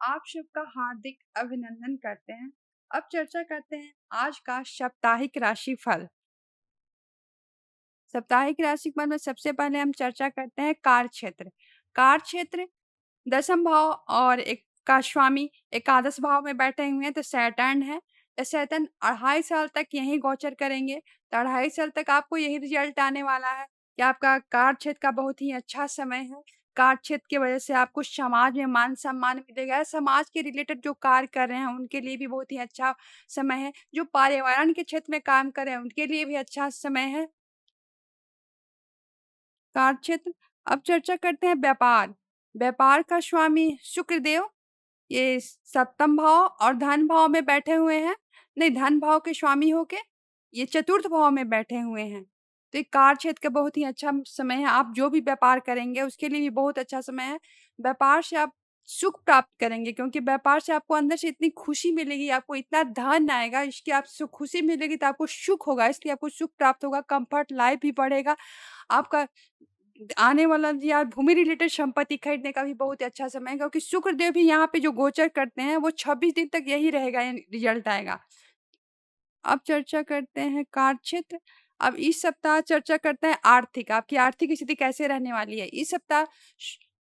आप सबका हार्दिक अभिनंदन करते हैं। अब चर्चा करते हैं आज का साप्ताहिक राशिफल। साप्ताहिक राशिफल में सबसे पहले हम चर्चा करते हैं कार्यक्षेत्र। कार्यक्षेत्र दसम भाव और एक का स्वामी एकादश भाव में बैठे हुए हैं तो सैटर्न है। तो सैटर्न 2.5 साल तक यहीं गोचर करेंगे। तो 2.5 साल तक आपको यही रिजल्ट आने वाला है कि आपका कार्यक्षेत्र का बहुत ही अच्छा समय है। कार्यक्षेत्र की वजह से आपको समाज में मान सम्मान मिलेगा। समाज के रिलेटेड जो कार्य कर रहे हैं उनके लिए भी बहुत ही अच्छा समय है। जो पर्यावरण के क्षेत्र में काम कर रहे हैं उनके लिए भी अच्छा समय है। कार्यक्षेत्र। अब चर्चा करते हैं व्यापार। व्यापार का स्वामी शुक्रदेव ये सप्तम भाव और धन भाव में बैठे हुए हैं। नहीं, धन भाव के स्वामी होके ये चतुर्थ भाव में बैठे हुए हैं। तो ये कार्य क्षेत्र का बहुत ही अच्छा समय है। आप जो भी व्यापार करेंगे उसके लिए भी बहुत अच्छा समय है। व्यापार से आप सुख प्राप्त करेंगे क्योंकि व्यापार से आपको अंदर से इतनी खुशी मिलेगी, आपको इतना धन आएगा, इसकी आप सुख खुशी मिलेगी तो आपको सुख होगा, इसलिए आपको सुख प्राप्त होगा, कंफर्ट लाइफ भी बढ़ेगा। आपका आने वाला या भूमि रिलेटेड संपत्ति खरीदने का भी बहुत अच्छा समय है क्योंकि शुक्रदेव भी यहाँ पे जो गोचर करते हैं वो 26 दिन तक यही रहेगा, रिजल्ट आएगा। अब चर्चा करते हैं कार्यक्षेत्र। अब इस सप्ताह चर्चा करते हैं आर्थिक, आपकी आर्थिक स्थिति कैसे रहने वाली है। इस सप्ताह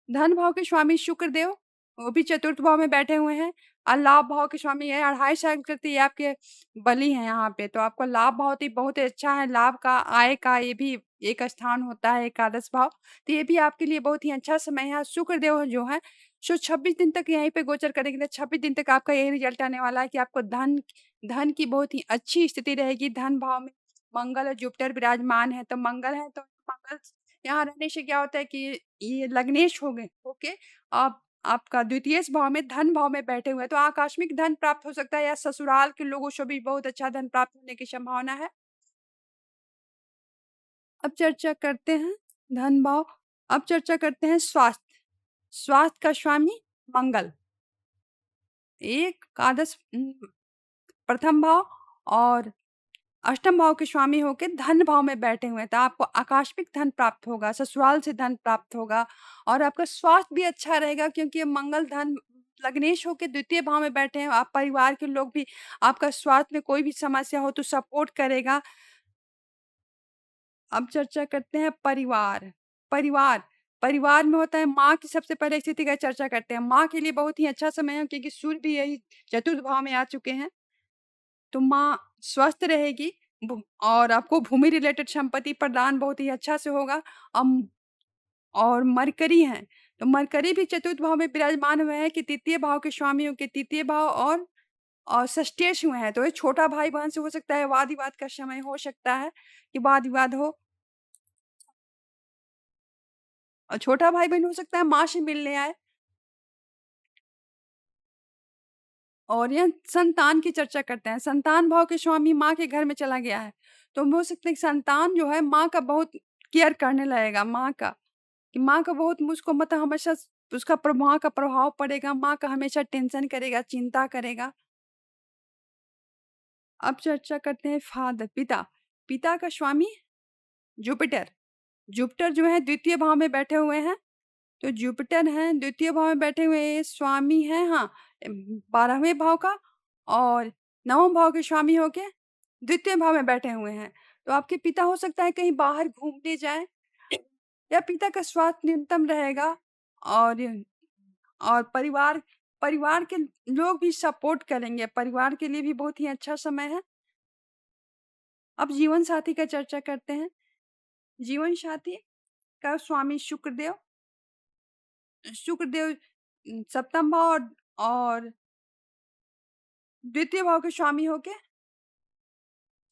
धन भाव के स्वामी शुक्रदेव वो भी चतुर्थ भाव में बैठे हुए हैं और लाभ भाव के स्वामी है। 2.5 साल तक ये आपके बली हैं यहाँ पे, तो आपका लाभ बहुत ही अच्छा है। लाभ का आय का ये भी एक स्थान होता है एकादश भाव, तो ये भी आपके लिए बहुत ही अच्छा समय है। शुक्रदेव जो है सो 26 दिन तक यहीं पे गोचर करेंगे, तो 26 दिन तक आपका यही रिजल्ट आने वाला है कि आपको धन धन की बहुत ही अच्छी स्थिति रहेगी। धन भाव में मंगल और जुपिटर विराजमान है, तो मंगल है तो मंगल यहाँ रहने से क्या होता है कि ये लग्नेश हो गए ओके। आप आपका द्वितीय भाव में धन भाव में बैठे हुए हैं तो आकस्मिक धन प्राप्त हो सकता है या ससुराल के लोगों से भी बहुत अच्छा धन प्राप्त होने की संभावना है। अब चर्चा करते हैं धन भाव। अब चर्चा करते हैं स्वास्थ्य। स्वास्थ्य का स्वामी मंगल एक एकादश प्रथम भाव और अष्टम भाव के स्वामी होके धन भाव में बैठे हुए हैं, तो आपको आकस्मिक धन प्राप्त होगा, ससुराल से धन प्राप्त होगा और आपका स्वास्थ्य भी अच्छा रहेगा क्योंकि ये मंगल धन लग्नेश होके द्वितीय भाव में बैठे हैं। आप परिवार के लोग भी आपका स्वास्थ्य में कोई भी समस्या हो तो सपोर्ट करेगा। अब चर्चा करते हैं परिवार। परिवार परिवार में होता है माँ की सबसे पहले स्थिति का चर्चा करते हैं। माँ के लिए बहुत ही अच्छा समय है क्योंकि सूर्य भी यही चतुर्थ भाव में आ चुके हैं, तो माँ स्वस्थ रहेगी और आपको भूमि रिलेटेड संपत्ति प्रदान बहुत ही अच्छा से होगा। अम, और मरकरी हैं, तो मरकरी भी चतुर्थ भाव में विराजमान हुए हैं कि तृतीय भाव के स्वामी हो के तृतीय भाव और षष्ठेश हुए हैं, तो ये छोटा भाई बहन से हो सकता है वाद विवाद का समय हो सकता है कि वाद विवाद हो और छोटा भाई बहन हो सकता है माँ से मिलने आए। और यह संतान की चर्चा करते हैं। संतान भाव के स्वामी माँ के घर में चला गया है, तो हो सकता है कि संतान जो है माँ का बहुत केयर करने लगेगा। माँ का कि माँ का बहुत मुझको मतलब हमेशा उसका माँ का प्रभाव पड़ेगा। माँ का हमेशा टेंशन करेगा, चिंता करेगा। अब चर्चा करते हैं फादर पिता। पिता का स्वामी जुपिटर। जुपिटर जो है द्वितीय भाव में बैठे हुए हैं, तो जुपिटर हैं द्वितीय भाव में बैठे हुए हैं, स्वामी हैं हाँ 12वें भाव का और 9वें भाव के स्वामी होके द्वितीय भाव में बैठे हुए हैं। तो आपके पिता हो सकता है कहीं बाहर घूमने जाएँ या पिता का स्वास्थ्य न्यूनतम रहेगा और परिवार परिवार के लोग भी सपोर्ट करेंगे। परिवार के लिए भी बहुत ही अच्छा समय है। अब जीवन साथी का चर्चा करते हैं। जीवन साथी का स्वामी शुक्रदेव। शुक्रदेव सप्तम भाव और द्वितीय भाव के स्वामी होके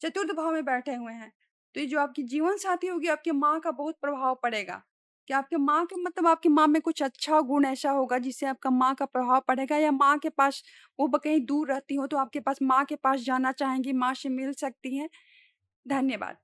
चतुर्थ भाव में बैठे हुए हैं। तो ये जो आपकी जीवन साथी होगी आपकी माँ का बहुत प्रभाव पड़ेगा कि आपके माँ के मतलब आपकी माँ में कुछ अच्छा गुण ऐसा होगा जिससे आपका माँ का प्रभाव पड़ेगा, या माँ के पास वो कहीं दूर रहती हो तो आपके पास माँ के पास जाना चाहेंगी, माँ से मिल सकती हैं। धन्यवाद।